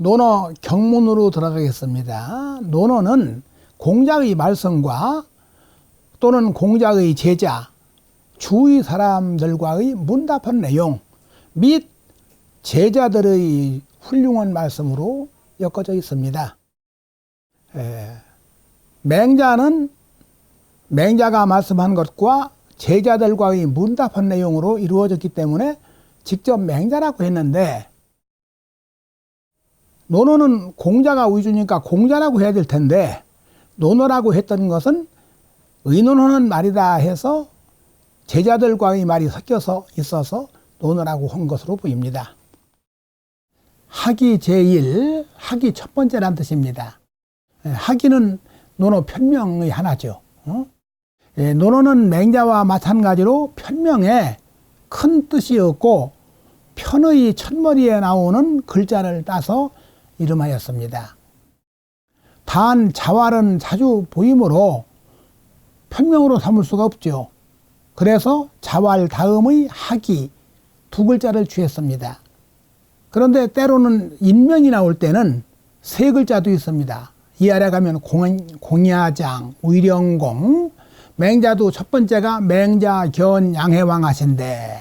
논어 경문으로 들어가겠습니다. 논어는 공자의 말씀과 또는 공자의 제자, 주위 사람들과의 문답한 내용 및 제자들의 훌륭한 말씀으로 엮어져 있습니다. 맹자는 맹자가 말씀한 것과 제자들과의 문답한 내용으로 이루어졌기 때문에 직접 맹자라고 했는데, 논어는 공자가 위주니까 공자라고 해야 될 텐데 논어라고 했던 것은 의논하는 말이다 해서 제자들과의 말이 섞여서 있어서 논어라고 한 것으로 보입니다. 학이 제1, 학이 첫 번째란 뜻입니다. 학이는 논어 편명의 하나죠. 논어는 맹자와 마찬가지로 편명에 큰 뜻이 없고 편의 첫머리에 나오는 글자를 따서 이름하였습니다. 단 자왈은 자주 보이므로 편명으로 삼을 수가 없죠. 그래서 자왈 다음의 학이 두 글자를 취했습니다. 그런데 때로는 인명이 나올 때는 세 글자도 있습니다. 이 아래 가면 공야장, 위령공, 맹자도 첫 번째가 맹자, 견, 양해왕 하신데,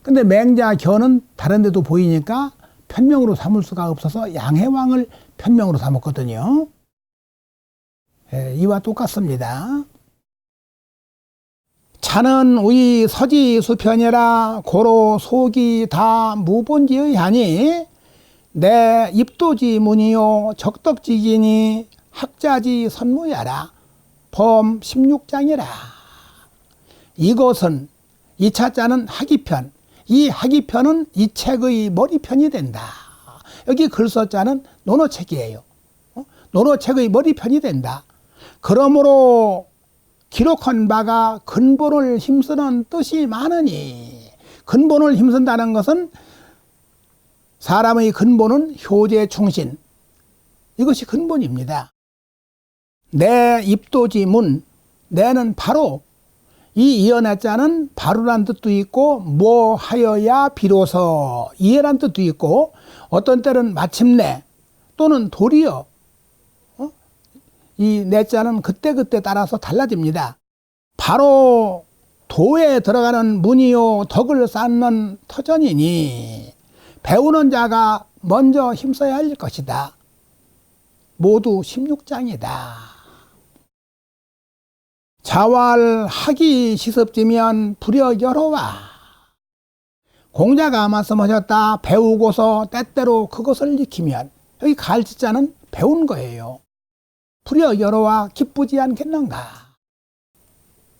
근데 맹자, 견은 다른 데도 보이니까 편명으로 삼을 수가 없어서 양해왕을 편명으로 삼았거든요. 이와 똑같습니다. 차는 의 서지 수편이라 고로 속이 다 무본지의 하니 내 입도지 문이요 적덕지기니 학자지 선무야라 범 16장이라. 이것은 이 차자는 학이편, 이 학이편은 이 책의 머리편이 된다. 여기 글서자는 논어책이에요. 논어책의 머리편이 된다. 그러므로 기록한 바가 근본을 힘쓰는 뜻이 많으니, 근본을 힘쓴다는 것은 사람의 근본은 효제 충신, 이것이 근본입니다. 내 입도지문, 내는 바로, 이 이연해자는 바로란 뜻도 있고 뭐 하여야 비로소 이해란 뜻도 있고 어떤 때는 마침내 또는 도리어, 이 내자는 그때그때 따라서 달라집니다. 바로 도에 들어가는 문이요 덕을 쌓는 터전이니 배우는 자가 먼저 힘써야 할 것이다. 모두 16장이다. 자왈 학이 시습지면 불여 여러와. 공자가 말씀하셨다. 배우고서 때때로 그것을 익히면, 여기 가르치자는 배운 거예요. 불여 여러와 기쁘지 않겠는가.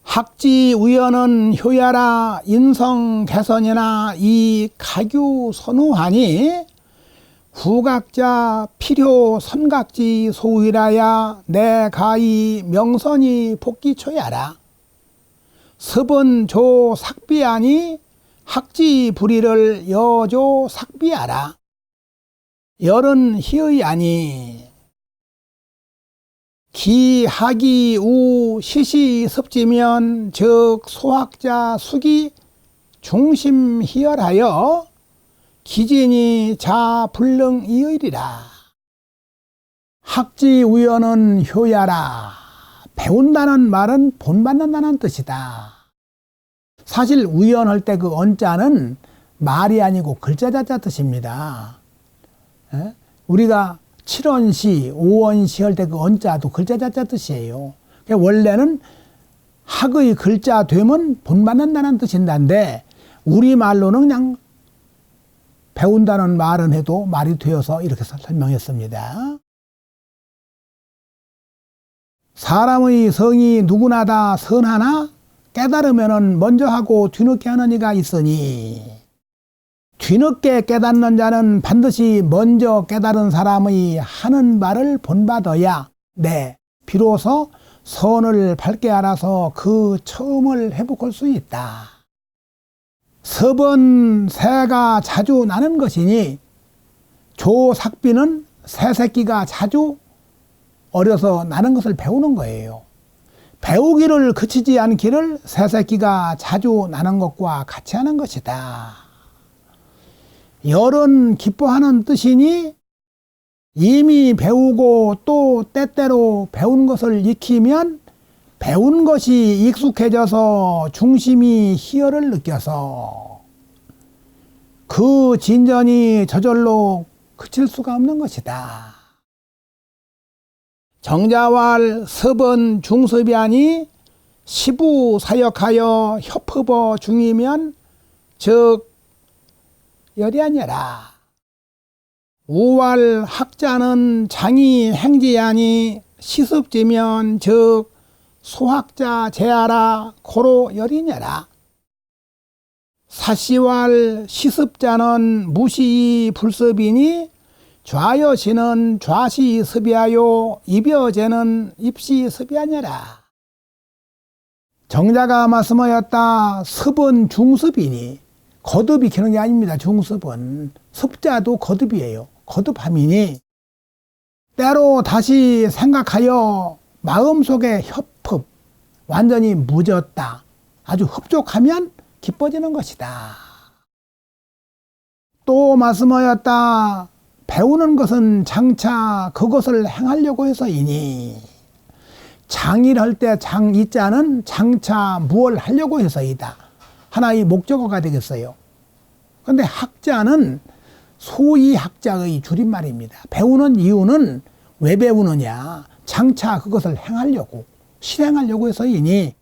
학지 우연은 효야라 인성 개선이나 이 가규 선우하니 후각자 필요 선각지 소위라야 내 가히 명선이 복기초야라. 습은 삭비하니 학지 불의를 여조 삭비하라. 열은 희의 아니 기하기 우 시시 습지면 즉 소학자 수기 중심 희열하여 기진이 자 불능 이의리라. 학지 우연은 효야라. 배운다는 말은 본받는다는 뜻이다. 사실 우연할 때 그 언자는 말이 아니고 글자자자 뜻입니다. 우리가 7원시, 5원시 할 때 그 언자도 글자자자 뜻이에요. 원래는 학의 글자 되면 본받는다는 뜻인데 우리말로는 그냥 배운다는 말은 해도 말이 되어서 이렇게 설명했습니다. 사람의 성이 누구나 다 선하나 깨달으면 먼저 하고 뒤늦게 하는 이가 있으니 뒤늦게 깨닫는 자는 반드시 먼저 깨달은 사람의 하는 말을 본받아야 비로소 선을 밝게 알아서 그 처음을 회복할 수 있다. 섭은 새가 자주 나는 것이니 조삭비는 새 새끼가 자주 어려서 나는 것을 배우는 거예요. 배우기를 그치지 않기를 새 새끼가 자주 나는 것과 같이 하는 것이다. 열은 기뻐하는 뜻이니 이미 배우고 또 때때로 배운 것을 익히면 배운 것이 익숙해져서 중심이 희열을 느껴서 그 진전이 저절로 그칠 수가 없는 것이다. 정자왈 섭은 중섭이 아니 시부 사역하여 협흡어 중이면 즉 열이 아니라 우왈 학자는 장이 행지하니 시습지면 즉 소학자 제하라 고로 열이냐라. 사시왈 시습자는 무시이 불섭이니 좌여시는 좌시 섭이하요 입여제는 입시 섭이하냐라. 정자가 말씀하였다. 섭은 중섭이니 거듭 익히는 게 아닙니다. 중섭은 섭자도 거듭이에요. 거듭함이니 때로 다시 생각하여 마음속에 협흡 완전히 묻었다. 아주 흡족하면 기뻐지는 것이다. 또 말씀하였다. 배우는 것은 장차 그것을 행하려고 해서이니 장일할 때 장이자는 장차 무엇을 하려고 해서이다. 하나의 목적어가 되겠어요. 그런데 학자는 소위 학자의 줄임말입니다. 배우는 이유는 왜 배우느냐. 장차 그것을 행하려고 실행하려고 해서이니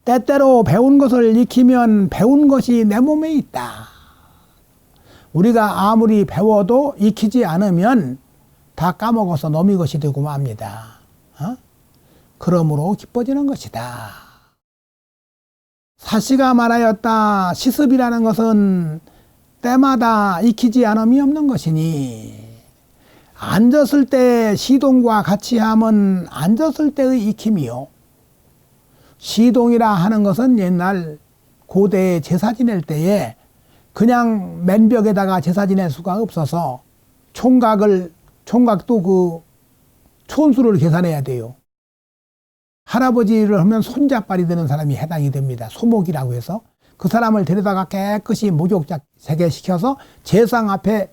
때때로 배운 것을 익히면 배운 것이 내 몸에 있다. 우리가 아무리 배워도 익히지 않으면 다 까먹어서 놈의 것이 되고 맙니다. 그러므로 기뻐지는 것이다. 사시가 말하였다. 시습이라는 것은 때마다 익히지 않음이 없는 것이니 앉았을 때 시동과 같이 함은 앉았을 때의 익힘이요. 시동이라 하는 것은 옛날 고대 제사 지낼 때에 그냥 맨벽에다가 제사 지낼 수가 없어서 총각도 그 촌수를 계산해야 돼요. 할아버지를 하면 손자빨이 되는 사람이 해당이 됩니다. 소목이라고 해서 그 사람을 데려다가 깨끗이 목욕자 세계시켜서 제상 앞에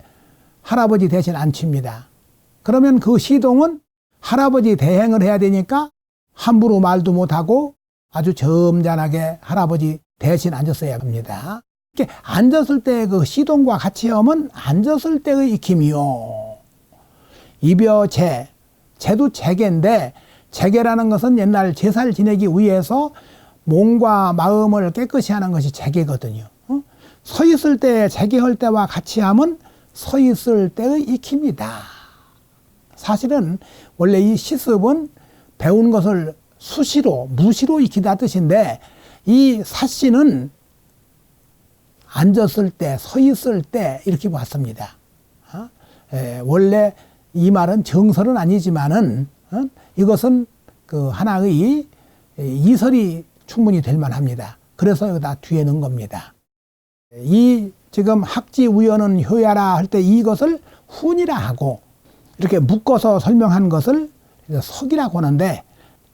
할아버지 대신 앉힙니다. 그러면 그 시동은 할아버지 대행을 해야 되니까 함부로 말도 못하고 아주 점잖하게 할아버지 대신 앉았어야 합니다. 이렇게 앉았을 때 그 시동과 같이 하면 앉았을 때의 익힘이요. 입여제, 제도 제계인데 제계라는 것은 옛날 제사를 지내기 위해서 몸과 마음을 깨끗이 하는 것이 제계거든요. 서 있을 때 제계할 때와 같이 하면 서 있을 때의 익힘이다. 사실은 원래 이 시습은 배운 것을 수시로 무시로 익히다 뜻인데 이 사시는 앉았을 때, 서 있을 때 이렇게 봤습니다. 원래 이 말은 정설은 아니지만은 이것은 그 하나의 이설이 충분히 될 만합니다. 그래서 여기다 뒤에 넣은 겁니다. 이 지금 학지 우연은 효야라 할 때 이것을 훈이라 하고 이렇게 묶어서 설명한 것을 석이라고 하는데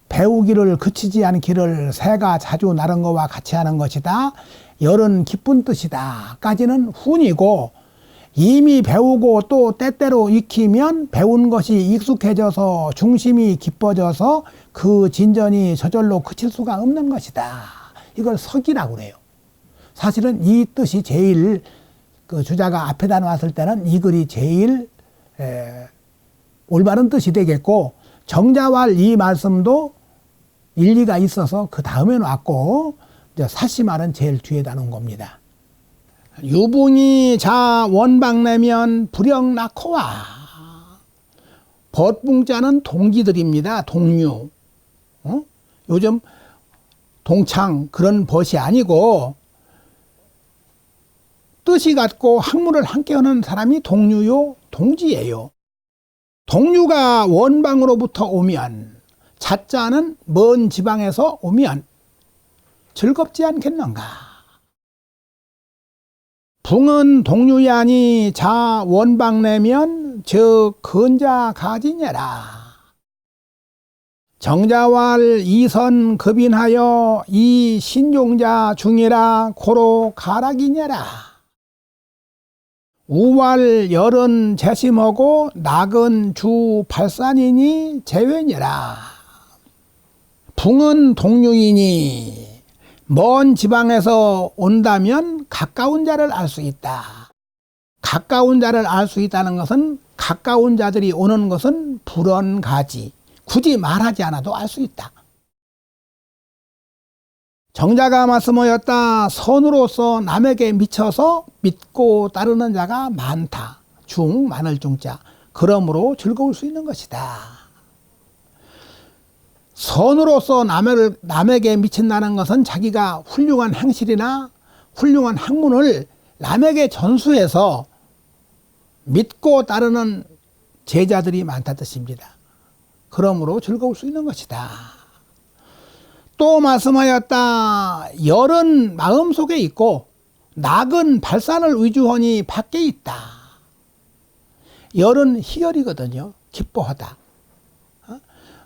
배우기를 그치지 않기를 새가 자주 나른 것과 같이 하는 것이다. 열은 기쁜 뜻이다. 까지는 훈이고 이미 배우고 또 때때로 익히면 배운 것이 익숙해져서 중심이 깊어져서 그 진전이 저절로 그칠 수가 없는 것이다. 이걸 석이라고 그래요. 사실은 이 뜻이 제일 그 주자가 앞에다 놨을 때는 이 글이 제일 올바른 뜻이 되겠고 정자왈 이 말씀도 일리가 있어서 그 다음에 놨고 사시말은 제일 뒤에다 놓은 겁니다. 유붕이 자 원방내면 불영 낳고와 벗붕자는 동기들입니다. 동류. 요즘 동창 그런 벗이 아니고 뜻이 같고 학문을 함께 하는 사람이 동류요 동지예요. 동류가 원방으로부터 오면 자자는 먼 지방에서 오면 즐겁지 않겠는가. 붕은 동류이 아니 자 원방내면 즉 근자 가지냐라. 정자왈 이선 급인하여 이 신종자 중이라 고로 가락이냐라. 우왈 열은 재심하고 낙은 주 발산이니 재회니라. 붕은 동류이니 먼 지방에서 온다면 가까운 자를 알 수 있다. 가까운 자를 알 수 있다는 것은 가까운 자들이 오는 것은 불언가지. 굳이 말하지 않아도 알 수 있다. 정자가 말씀하였다. 선으로서 남에게 미쳐서 믿고 따르는 자가 많다. 중, 많을 중자. 그러므로 즐거울 수 있는 것이다. 선으로서 남에게 미친다는 것은 자기가 훌륭한 행실이나 훌륭한 학문을 남에게 전수해서 믿고 따르는 제자들이 많다는 뜻입니다. 그러므로 즐거울 수 있는 것이다. 또 말씀하였다. 열은 마음속에 있고 낙은 발산을 위주하니 밖에 있다. 열은 희열이거든요. 기뻐하다.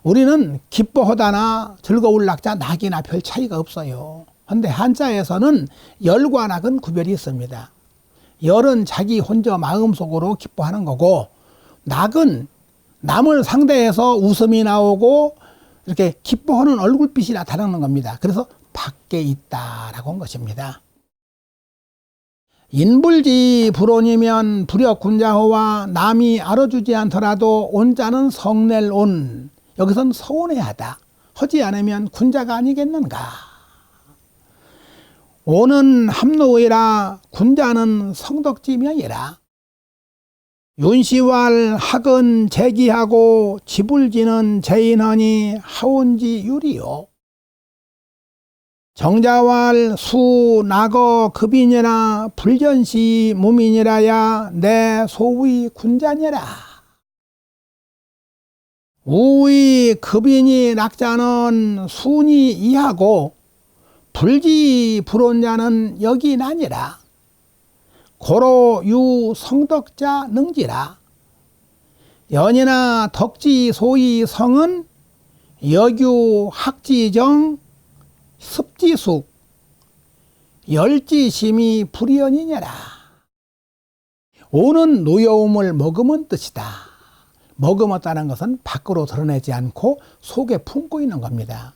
우리는 기뻐하다나 즐거울 낙자 낙이나 별 차이가 없어요. 그런데 한자에서는 열과 낙은 구별이 있습니다. 열은 자기 혼자 마음속으로 기뻐하는 거고, 낙은 남을 상대해서 웃음이 나오고 이렇게 기뻐하는 얼굴빛이 나타나는 겁니다. 그래서 밖에 있다라고 한 것입니다. 인불지 불온이면 불역군자호와 남이 알아주지 않더라도 온자는 성낼 온. 여기선 서운해하다. 하지 않으면 군자가 아니겠는가. 오는 함노이라 군자는 성덕지명이라. 윤시왈 학은 제기하고 지불지는 제인하니 하온지 유리요. 정자왈 수 낙어 급인이라 불견시 무민이라야 내 소위 군자니라. 우의 급인이 낙자는 순이 이하고 불지 불온자는 여기 나니라. 고로 유 성덕자 능지라. 연이나 덕지 소위 성은 여규 학지정 습지숙 열지심이 불이연이니라. 오는 노여움을 머금은 뜻이다. 머금었다는 것은 밖으로 드러내지 않고 속에 품고 있는 겁니다.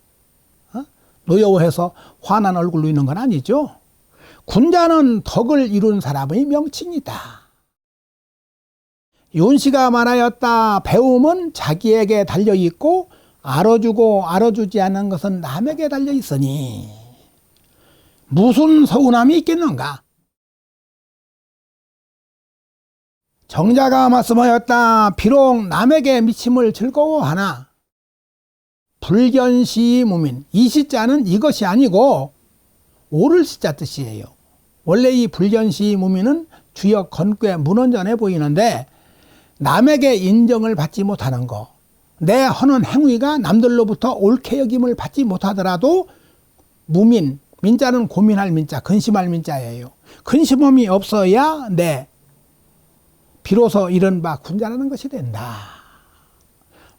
노여워해서 화난 얼굴로 있는 건 아니죠. 군자는 덕을 이룬 사람의 명칭이다. 윤씨가 말하였다. 배움은 자기에게 달려있고 알아주고 알아주지 않는 것은 남에게 달려있으니 무슨 서운함이 있겠는가. 정자가 말씀하였다. 비록 남에게 미침을 즐거워하나 불견시 무민. 이 시자는 이것이 아니고 오를 시자 뜻이에요. 원래 이 불견시 무민은 주역 건괴 문헌전에 보이는데 남에게 인정을 받지 못하는 거, 내 하는 행위가 남들로부터 옳게 여김을 받지 못하더라도 무민, 민자는 고민할 민자, 근심할 민자예요. 근심함이 없어야 비로소 이른바 군자라는 것이 된다.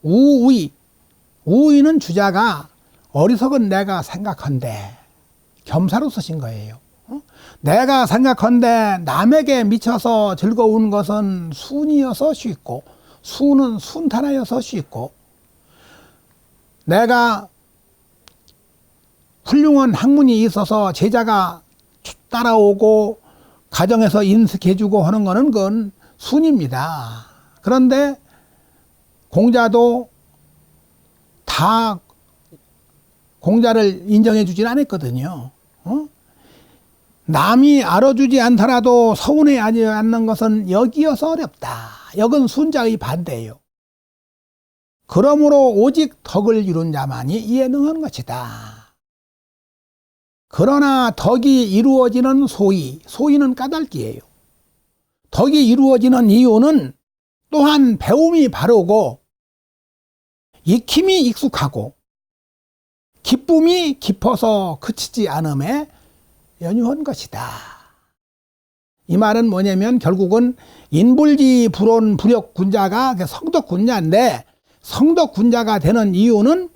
우의, 우의는 주자가 어리석은 내가 생각한데 겸사로 쓰신 거예요. 내가 생각한데 남에게 미쳐서 즐거운 것은 순이어서 쉽고, 수는 순탄하여서 쉽고, 내가 훌륭한 학문이 있어서 제자가 따라오고 가정에서 인식해주고 하는 거는 그건 순입니다. 그런데 공자도 다 공자를 인정해 주진 않았거든요. 남이 알아주지 않더라도 서운해하지 않는 것은 역이어서 어렵다. 역은 순자의 반대예요. 그러므로 오직 덕을 이룬 자만이 이에 능한 것이다. 그러나 덕이 이루어지는 소위는 까닭이에요. 덕이 이루어지는 이유는 또한 배움이 바르고 익힘이 익숙하고 기쁨이 깊어서 그치지 않음에 연유한 것이다. 이 말은 뭐냐면 결국은 인불지 불온 불역군자가 성덕군자인데, 성덕군자가 되는 이유는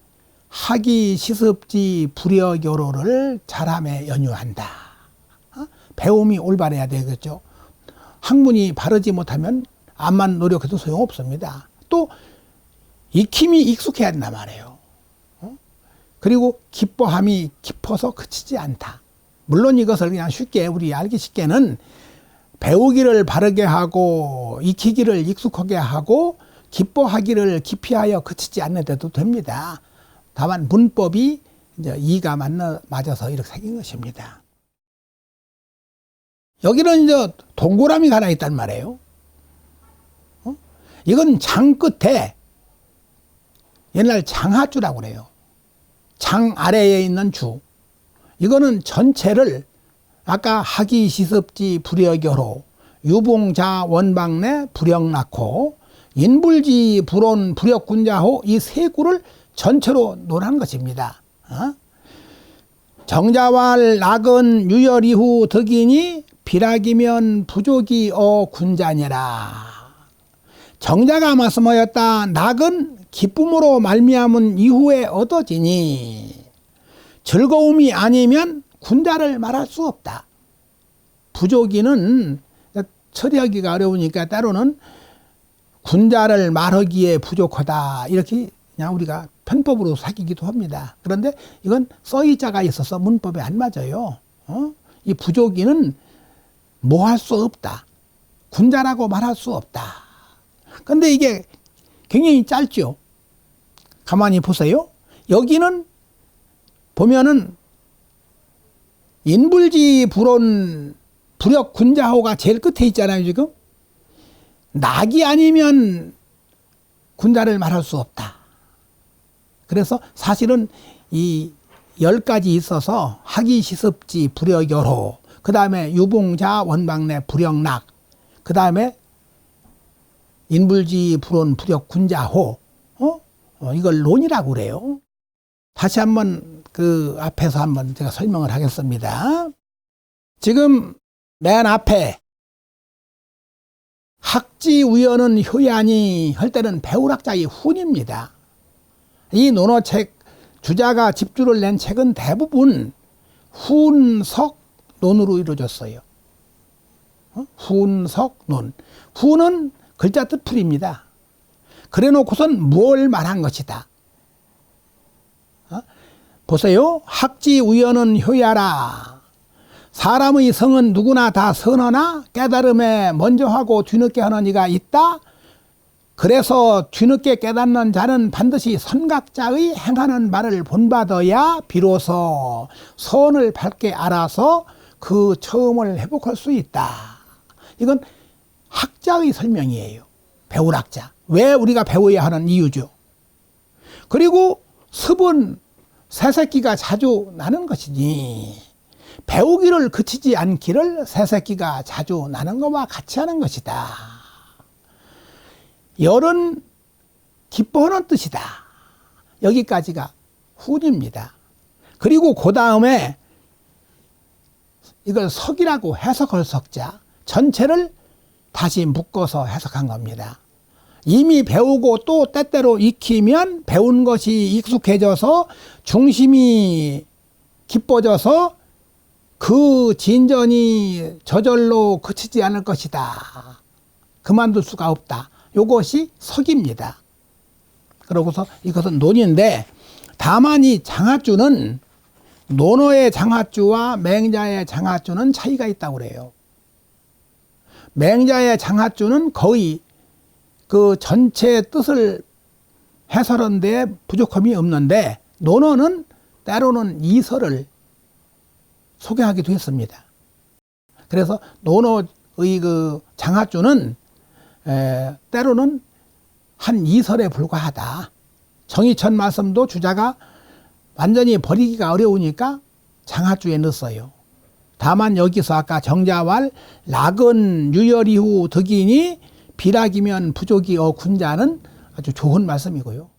학이 시습지 불역여로를 잘함에 연유한다. 배움이 올바라야 되겠죠. 학문이 바르지 못하면 암만 노력해도 소용없습니다. 또 익힘이 익숙해야 된단 말이에요. 그리고 기뻐함이 깊어서 그치지 않다. 물론 이것을 그냥 쉽게 우리 알기 쉽게는 배우기를 바르게 하고 익히기를 익숙하게 하고 기뻐하기를 기피하여 그치지 않는데도 됩니다. 다만 문법이 이제 이가 맞아서 이렇게 생긴 것입니다. 여기는 이제 동그라미가 하나 있단 말이에요. 이건 장 끝에 옛날 장하주라고 그래요. 장 아래에 있는 주. 이거는 전체를 아까 학이 시습지 불여교로 유봉자 원방내 불영낙호 인불지 불온 불역군자호 이 세 구를 전체로 논한 것입니다. 정자왈 낙은 유열 이후 덕이니 비락이면 부족이 군자니라. 정자가 말씀하였다. 낙은 기쁨으로 말미암은 이후에 얻어지니 즐거움이 아니면 군자를 말할 수 없다. 부족이는 처리하기가 어려우니까 때로는 군자를 말하기에 부족하다 이렇게 그냥 우리가 편법으로 사귀기도 합니다. 그런데 이건 써이자가 있어서 문법에 안 맞아요. 이 부족이는 뭐 할 수 없다. 군자라고 말할 수 없다. 근데 이게 굉장히 짧죠. 가만히 보세요. 여기는 보면은 인불지 불온 불역 군자호가 제일 끝에 있잖아요, 지금. 낙이 아니면 군자를 말할 수 없다. 그래서 사실은 이 10가지 있어서 학이 시습지 불여교로, 그 다음에 유봉자 원방내 불역낙, 그 다음에 인불지 불온 불역 군자호, 이걸 논이라고 그래요. 다시 한번 그 앞에서 한번 제가 설명을 하겠습니다. 지금 맨 앞에 학지 우연은 효야니 할 때는 배울학자의 훈입니다. 이 논어책 주자가 집주를 낸 책은 대부분 훈석 논으로 이루어졌어요. 훈석 논. 훈은 글자 뜻풀입니다. 그래 놓고선 뭘 말한 것이다. 보세요. 학지 우연은 효야라. 사람의 성은 누구나 다 선하나 깨달음에 먼저 하고 뒤늦게 하는 이가 있다. 그래서 뒤늦게 깨닫는 자는 반드시 선각자의 행하는 말을 본받아야 비로소 선을 밝게 알아서 그 처음을 회복할 수 있다. 이건 학자의 설명이에요. 배울학자. 왜 우리가 배워야 하는 이유죠. 그리고 습은 새새끼가 자주 나는 것이니 배우기를 그치지 않기를 새새끼가 자주 나는 것과 같이 하는 것이다. 열은 기뻐하는 뜻이다. 여기까지가 훈입니다. 그리고 그 다음에 이걸 석이라고 해석할 석자 전체를 다시 묶어서 해석한 겁니다. 이미 배우고 또 때때로 익히면 배운 것이 익숙해져서 중심이 깊어져서 그 진전이 저절로 그치지 않을 것이다. 그만둘 수가 없다. 이것이 석입니다. 그러고서 이것은 논인데 다만 이 장하주는 논어의 장하주와 맹자의 장하주는 차이가 있다고 그래요. 맹자의 장하주는 거의 그 전체 뜻을 해설하는 데 부족함이 없는데 논어는 때로는 이설을 소개하기도 했습니다. 그래서 논어의 그 장하주는 때로는 한 이설에 불과하다. 정의천 말씀도 주자가 완전히 버리기가 어려우니까 장하주에 넣었어요. 다만 여기서 아까 정자왈 낙은 유열 이후 덕이니 비락이면 부족이 군자는 아주 좋은 말씀이고요.